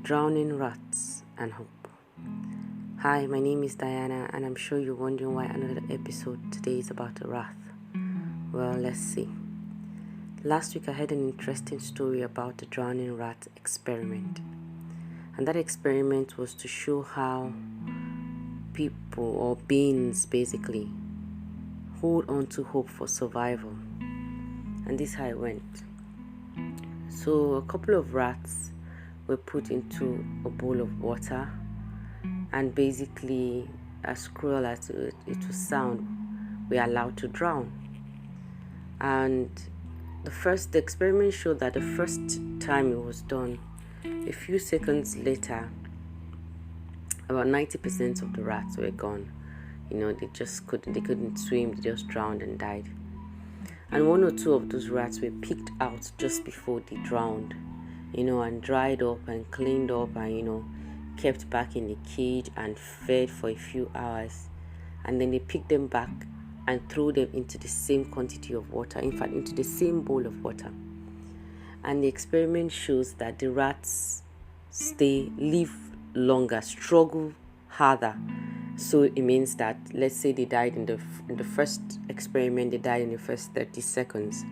Drowning Rats and Hope. Hi, my name is Diana, and I'm sure you're wondering why another episode today is about a rat. Well, let's see. Last week I heard an interesting story about the drowning rat experiment. And that experiment was to show how people or beings basically hold on to hope for survival. And this is how it went. So a couple of rats were put into a bowl of water, and basically, as cruel as it would sound, we are allowed to drown. And the experiment showed that the first time it was done, a few seconds later, about 90% of the rats were gone. They couldn't swim, they just drowned and died. And one or two of those rats were picked out just before they drowned, and dried up and cleaned up and, kept back in the cage and fed for a few hours. And then they picked them back and threw them into the same quantity of water, in fact, into the same bowl of water. And the experiment shows that the rats live longer, struggle harder. So it means that, let's say they died in the first experiment, they died in the first 30 seconds.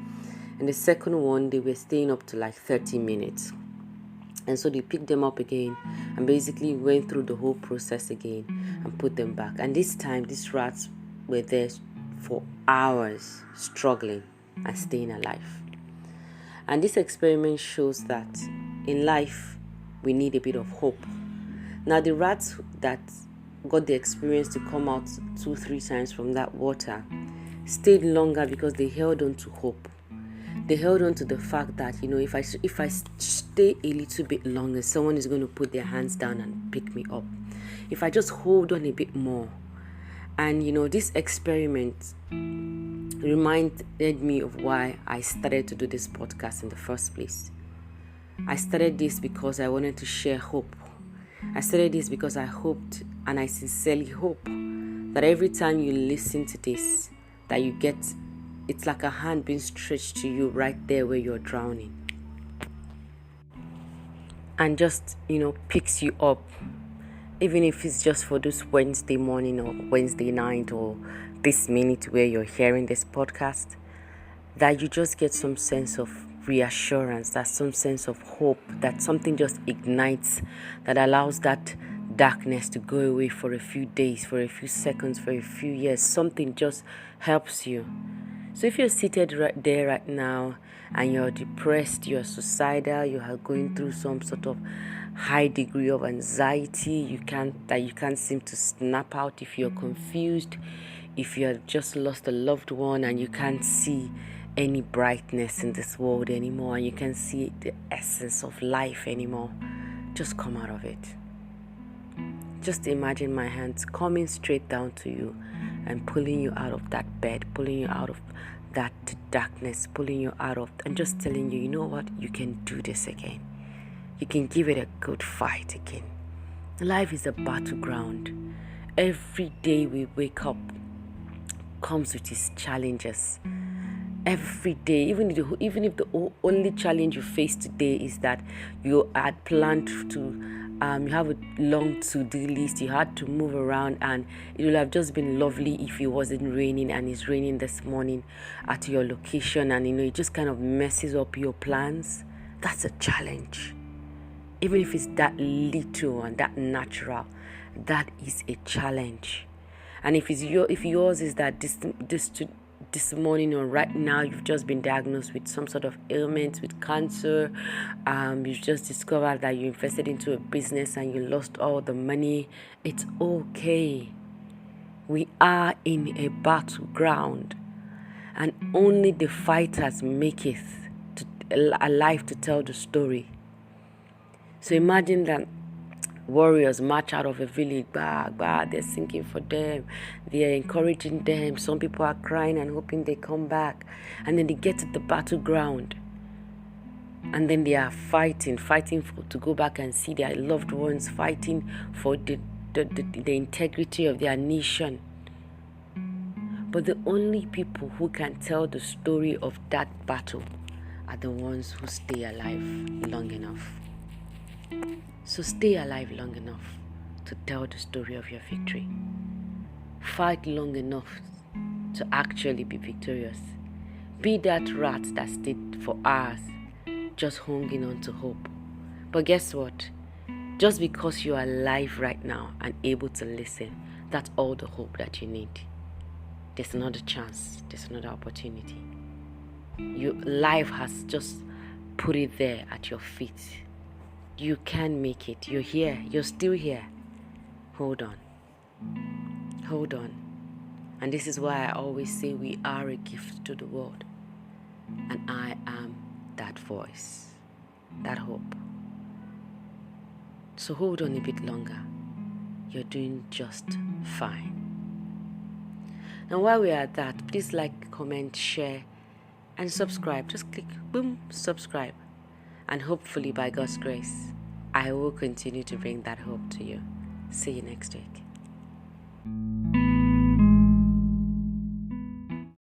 And the second one, they were staying up to like 30 minutes. And so they picked them up again and basically went through the whole process again and put them back. And this time, these rats were there for hours, struggling and staying alive. And this experiment shows that in life, we need a bit of hope. Now, the rats that got the experience to come out 2-3 times from that water stayed longer because they held on to hope. They held on to the fact that, if I stay a little bit longer, someone is going to put their hands down and pick me up. If I just hold on a bit more. And, this experiment reminded me of why I started to do this podcast in the first place. I started this because I wanted to share hope. I started this because I hoped, and I sincerely hope, that every time you listen to this, that you get, it's like a hand being stretched to you right there where you're drowning. And just, picks you up, even if it's just for this Wednesday morning or Wednesday night or this minute where you're hearing this podcast, that you just get some sense of reassurance, that some sense of hope, that something just ignites, that allows that darkness to go away for a few days, for a few seconds, for a few years. Something just helps you. So if you're seated right there right now and you're depressed, you're suicidal, you are going through some sort of high degree of anxiety, you can't seem to snap out, if you're confused, if you have just lost a loved one and you can't see any brightness in this world anymore, and you can't see the essence of life anymore, just come out of it. Just imagine my hands coming straight down to you and pulling you out of that bed, pulling you out of that darkness, pulling you out of, and just telling you, you know what, you can do this again. You can give it a good fight again. Life is a battleground. Every day we wake up comes with its challenges. Every day, even if the only challenge you face today is that you had planned to, you have a long to-do list, you had to move around, and it would have just been lovely if it wasn't raining, and it's raining this morning at your location, and it just kind of messes up your plans. That's a challenge. Even if it's that little and that natural, that is a challenge. And if yours is that this morning or right now you've just been diagnosed with some sort of ailment, with cancer, you've just discovered that you invested into a business and you lost all the money, it's okay. We are in a battleground, and only the fighters maketh alive to tell the story. So imagine that warriors march out of a village, they're singing for them, they're encouraging them, some people are crying and hoping they come back, and then they get to the battleground, and then they are fighting to go back and see their loved ones, fighting for the integrity of their nation. But the only people who can tell the story of that battle are the ones who stay alive long enough. So stay alive long enough to tell the story of your victory. Fight long enough to actually be victorious. Be that rat that stayed for hours just hanging on to hope. But guess what? Just because you are alive right now and able to listen, that's all the hope that you need. There's another chance, there's another opportunity. Your life has just put it there at your feet. You can make it. You're here. You're still here. Hold on. Hold on. And this is why I always say we are a gift to the world. And I am that voice, that hope. So hold on a bit longer. You're doing just fine. And while we're at that, please like, comment, share, and subscribe. Just click, boom, subscribe. And hopefully, by God's grace, I will continue to bring that hope to you. See you next week.